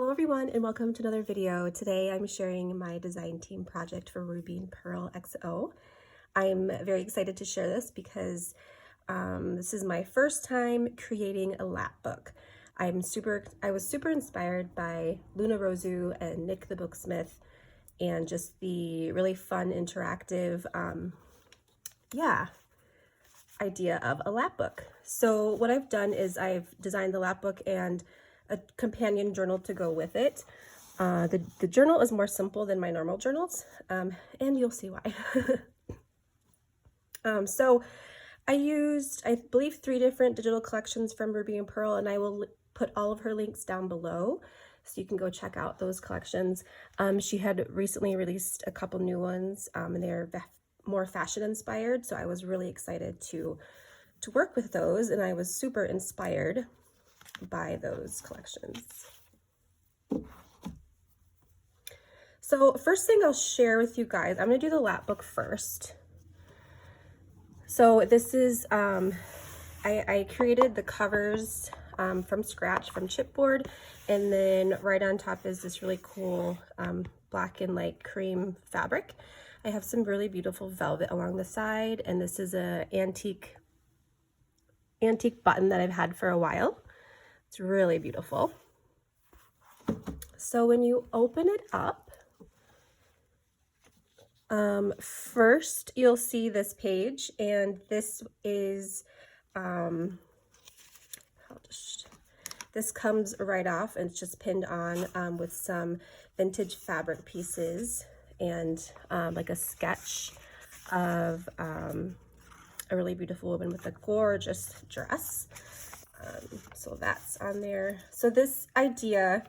Hello everyone and welcome to another video. Today I'm sharing my design team project for Ruby and Pearl XO. I'm very excited to share this because this is my first time creating a lap book. I was super inspired by Luna Rosu and Nick the Booksmith and just the really fun interactive idea of a lap book. So what I've done is I've designed the lap book and a companion journal to go with it. The journal is more simple than my normal journals, and you'll see why. So I used, I believe, 3 different digital collections from Ruby and Pearl, and I will put all of her links down below so you can go check out those collections. She had recently released a couple new ones, and they're more fashion inspired, so I was really excited to work with those, and I was super inspired by those collections. So first thing I'll share with you guys, I'm going to do the lap book first. So this is, I created the covers from scratch from chipboard, and then right on top is this really cool black and light cream fabric. I have some really beautiful velvet along the side, and this is a antique button that I've had for a while. It's really beautiful. So when you open it up, first you'll see this page, and this is, this comes right off, and it's just pinned on with some vintage fabric pieces and like a sketch of a really beautiful woman with a gorgeous dress. So that's on there. So this idea,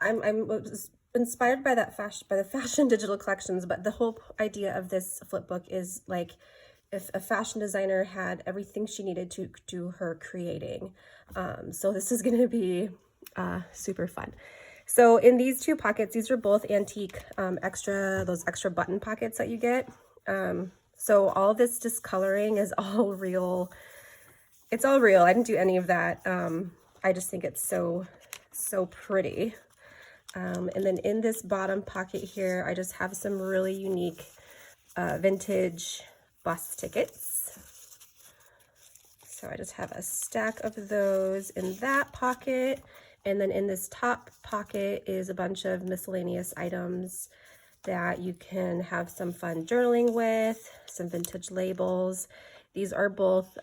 I was inspired by the fashion digital collections, but the whole idea of this flip book is like if a fashion designer had everything she needed to do her creating. So this is going to be super fun. So in these 2 pockets, these are both antique those extra button pockets that you get. So all this discoloring is all real. It's all real. I didn't do any of that. I just think it's so pretty. And then in this bottom pocket here, I just have some really unique vintage bus tickets. So I just have a stack of those in that pocket. And then in this top pocket is a bunch of miscellaneous items that you can have some fun journaling with, some vintage labels. These are both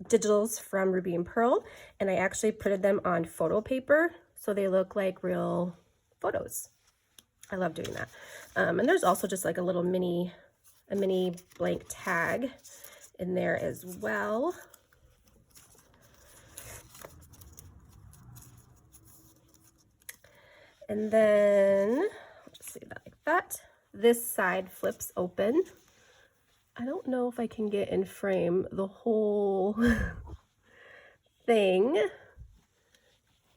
digitals from Ruby and Pearl, and I actually printed them on photo paper so they look like real photos. I love doing that. And there's also just like a mini blank tag in there as well. And then I'll just leave that like that. This side flips open. I don't know if I can get in frame the whole thing,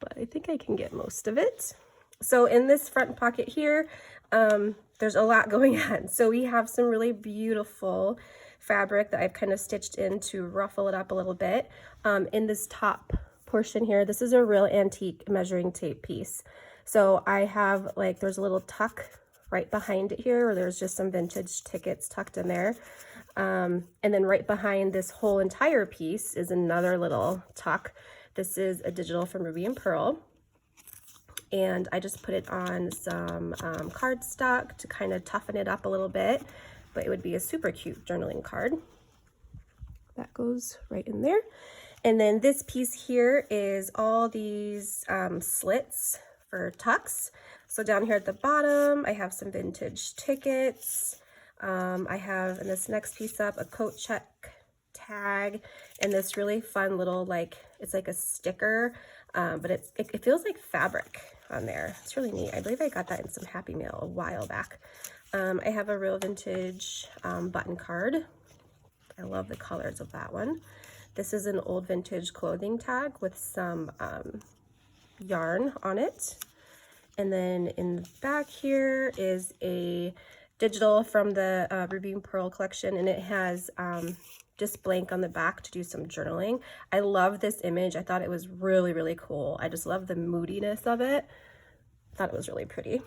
but I think I can get most of it. So in this front pocket here, there's a lot going on. So we have some really beautiful fabric that I've kind of stitched in to ruffle it up a little bit. In this top portion here, this is a real antique measuring tape piece. So I have there's a little tuck right behind it here where there's just some vintage tickets tucked in there. And then right behind this whole entire piece is another little tuck. This is a digital from Ruby and Pearl. And I just put it on some cardstock to kind of toughen it up a little bit, but it would be a super cute journaling card. That goes right in there. And then this piece here is all these slits for tucks. So down here at the bottom, I have some vintage tickets. I have in this next piece up a coat check tag and this really fun little it's like a sticker, but it feels like fabric on there. It's really neat. I believe I got that in some Happy Mail a while back. I have a real vintage button card. I love the colors of that one. This is an old vintage clothing tag with some yarn on it. And then in the back here is a digital from the Ruby and Pearl collection, and it has just blank on the back to do some journaling. I love this image. I thought it was really, really cool. I just love the moodiness of it. Thought it was really pretty.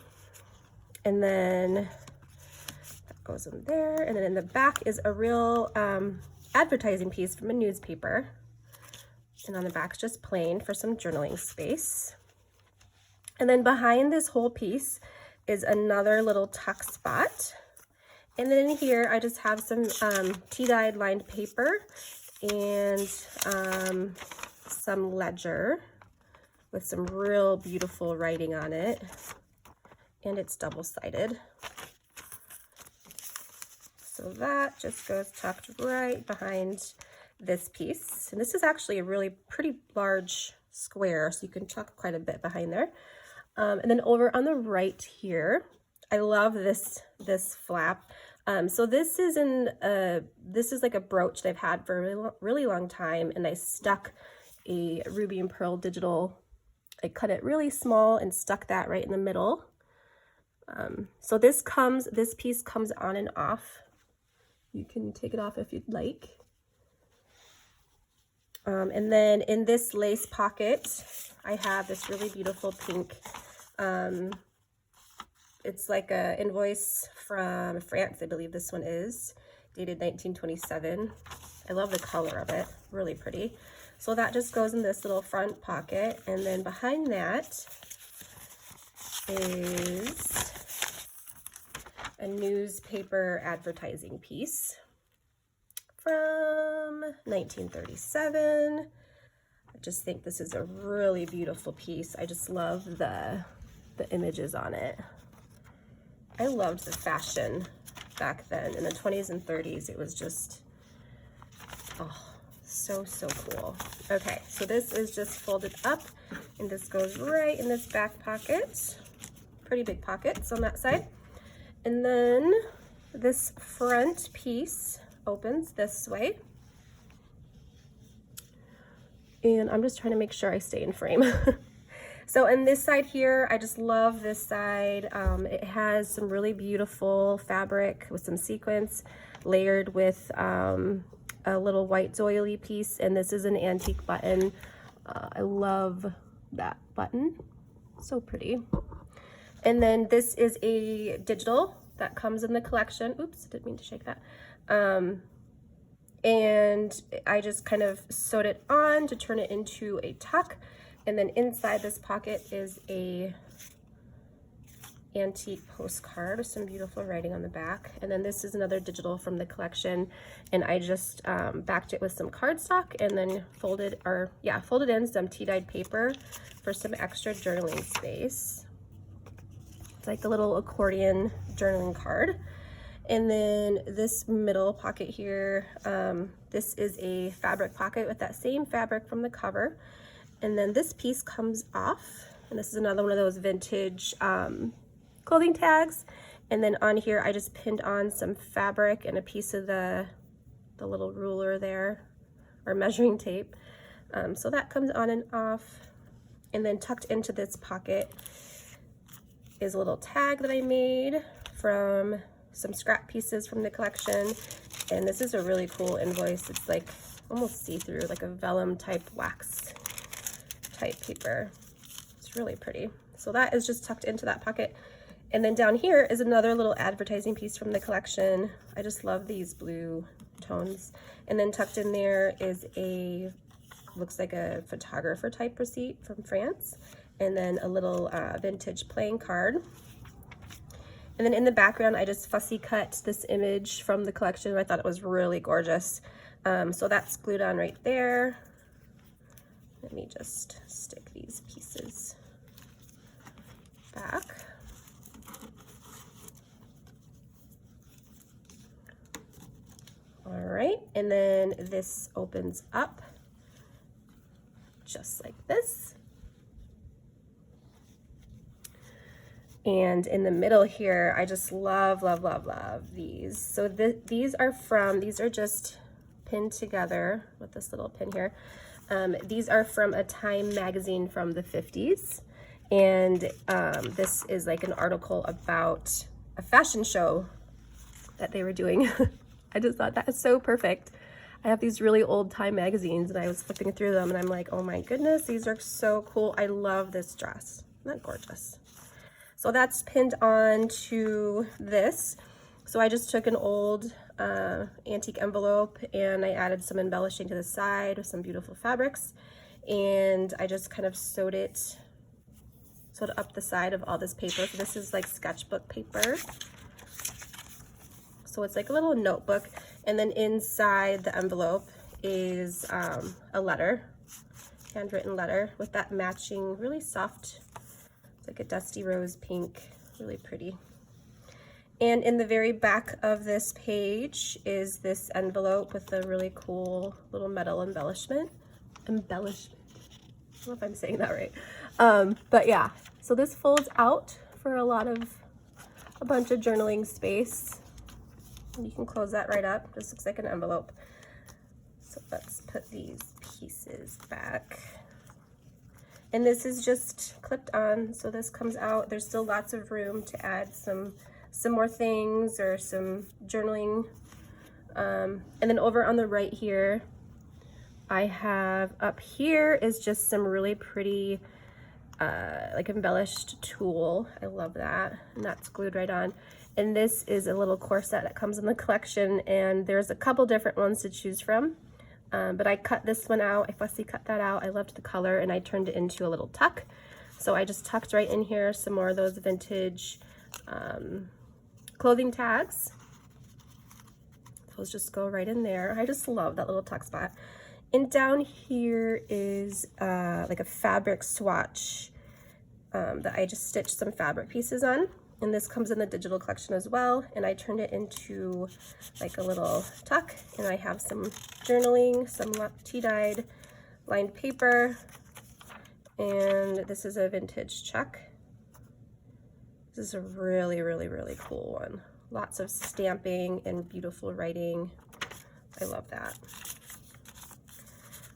And then that goes in there. And then in the back is a real advertising piece from a newspaper. And on the back's just plain for some journaling space. And then behind this whole piece is another little tuck spot. And then in here, I just have some tea-dyed lined paper and some ledger with some real beautiful writing on it. And it's double-sided. So that just goes tucked right behind this piece. And this is actually a really pretty large square, so you can tuck quite a bit behind there. And then over on the right here, I love this flap. So this is like a brooch that I've had for a really long time, and I stuck a ruby and pearl digital. I cut it really small and stuck that right in the middle. So this piece comes on and off. You can take it off if you'd like. And then in this lace pocket, I have this really beautiful pink. It's like an invoice from France, I believe this one is, dated 1927. I love the color of it, really pretty. So that just goes in this little front pocket, and then behind that is a newspaper advertising piece from 1937. I just think this is a really beautiful piece. I just love the images on it. I loved the fashion back then in the 20s and 30s. It was just, oh, so cool. Okay, so this is just folded up, and this goes right in this back pocket. Pretty big pockets on that side. And then this front piece opens this way. And I'm just trying to make sure I stay in frame. So in this side here, I just love this side. It has some really beautiful fabric with some sequins layered with a little white doily piece, and this is an antique button. I love that button, so pretty. And then this is a digital that comes in the collection. Oops, didn't mean to shake that. And I just kind of sewed it on to turn it into a tuck. And then inside this pocket is a antique postcard with some beautiful writing on the back. And then this is another digital from the collection, and I just backed it with some cardstock and then folded in some tea-dyed paper for some extra journaling space. It's like a little accordion journaling card. And then this middle pocket here, this is a fabric pocket with that same fabric from the cover. And then this piece comes off, and this is another one of those vintage clothing tags. And then on here, I just pinned on some fabric and a piece of the little ruler there, or measuring tape. So that comes on and off. And then tucked into this pocket is a little tag that I made from some scrap pieces from the collection. And this is a really cool invoice. It's like almost see-through, like a vellum type wax type paper. It's really pretty. So that is just tucked into that pocket. And then down here is another little advertising piece from the collection. I just love these blue tones. And then tucked in there is looks like a photographer type receipt from France. And then a little vintage playing card. And then in the background, I just fussy cut this image from the collection. I thought it was really gorgeous. So that's glued on right there. Let me just stick these pieces back. All right, and then this opens up just like this. And in the middle here, I just love these. So these are just pinned together with this little pin here. These are from a Time magazine from the 50s. And this is like an article about a fashion show that they were doing. I just thought that is so perfect. I have these really old Time magazines and I was flipping through them and I'm like, oh my goodness, these are so cool. I love this dress. Isn't that gorgeous? So that's pinned on to this. So I just took an old antique envelope and I added some embellishing to the side with some beautiful fabrics. And I just kind of sewed up the side of all this paper. So this is like sketchbook paper. So it's like a little notebook. And then inside the envelope is a letter, handwritten letter with that matching really soft, it's like a dusty rose pink, really pretty. And in the very back of this page is this envelope with a really cool little metal embellishment. I don't know if I'm saying that right. But yeah, so this folds out for a bunch of journaling space. And you can close that right up. This looks like an envelope. So let's put these pieces back. And this is just clipped on, so this comes out. There's still lots of room to add some more things or some journaling. And then over on the right here, I have up here is just some really pretty like embellished tulle. I love that, and that's glued right on. And this is a little corset that comes in the collection, and there's a couple different ones to choose from. But I cut this one out. I fussy cut that out. I loved the color, and I turned it into a little tuck. So I just tucked right in here some more of those vintage clothing tags. Those just go right in there. I just love that little tuck spot. And down here is like a fabric swatch that I just stitched some fabric pieces on. And this comes in the digital collection as well. And I turned it into like a little tuck. And I have some journaling, some tea-dyed lined paper. And this is a vintage check. This is a really, really, really cool one. Lots of stamping and beautiful writing. I love that.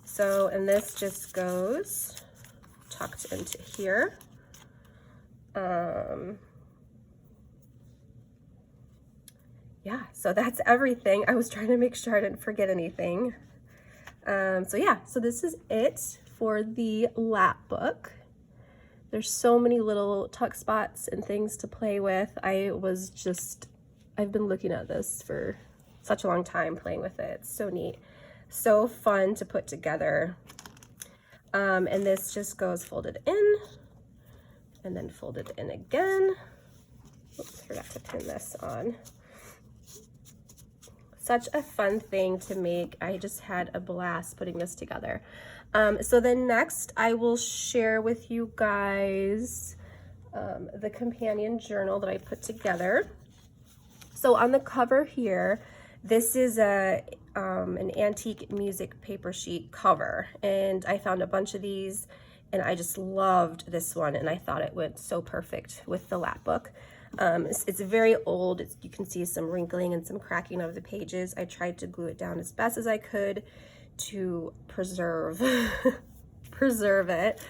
So, and this just goes tucked into here. Yeah, so that's everything. I was trying to make sure I didn't forget anything. So yeah, so this is it for the lap book. There's so many little tuck spots and things to play with. I've been looking at this for such a long time, playing with it. It's so neat, so fun to put together. And this just goes folded in and then folded in again. Oops, forgot to pin this on. Such a fun thing to make. I just had a blast putting this together. So then next I will share with you guys the companion journal that I put together. So on the cover here, this is an antique music paper sheet cover, and I found a bunch of these and I just loved this one, and I thought it went so perfect with the lap book. It's very old. You can see some wrinkling and some cracking of the pages. I tried to glue it down as best as I could to preserve it.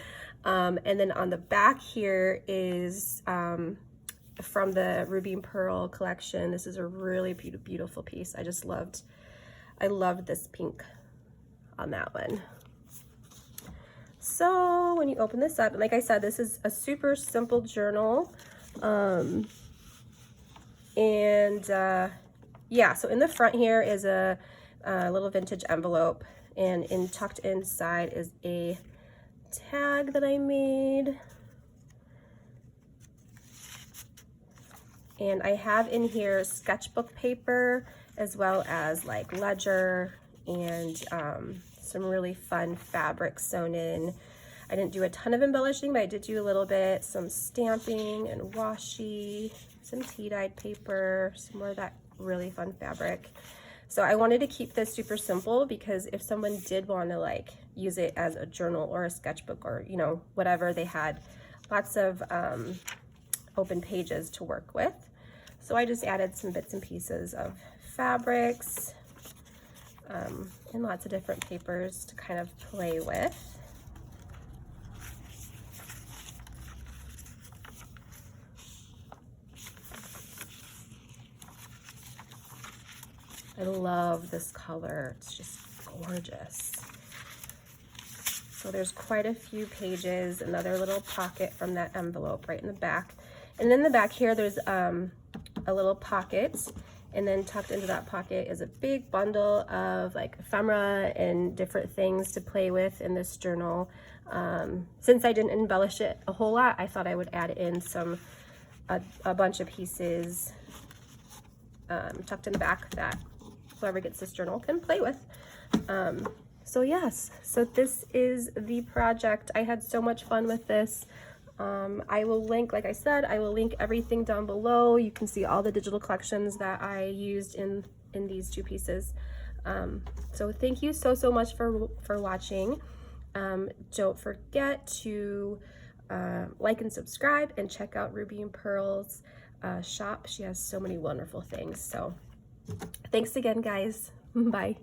And then on the back here is from the Ruby and Pearl collection. This is a really beautiful piece. I loved this pink on that one. So when you open this up, and like I said, this is a super simple journal. Yeah, so in the front here is a little vintage envelope, and tucked inside is a tag that I made. And I have in here sketchbook paper as well as like ledger and some really fun fabric sewn in. I didn't do a ton of embellishing, but I did do a little bit, some stamping and washi, some tea-dyed paper, some more of that really fun fabric. So I wanted to keep this super simple because if someone did want to like use it as a journal or a sketchbook or, you know, whatever, they had lots of open pages to work with. So I just added some bits and pieces of fabrics and lots of different papers to kind of play with. I love this color. It's just gorgeous. So there's quite a few pages, another little pocket from that envelope right in the back. And in the back here, there's a little pocket, and then tucked into that pocket is a big bundle of like ephemera and different things to play with in this journal. Since I didn't embellish it a whole lot, I thought I would add in a bunch of pieces tucked in the back that whoever gets this journal can play with. So yes, so this is the project. I had so much fun with this. I will link, like I said, I will link everything down below. You can see all the digital collections that I used in these 2 pieces. So thank you so much for watching. Don't forget to like and subscribe, and check out Ruby and Pearl's shop. She has so many wonderful things. So thanks again, guys. Bye.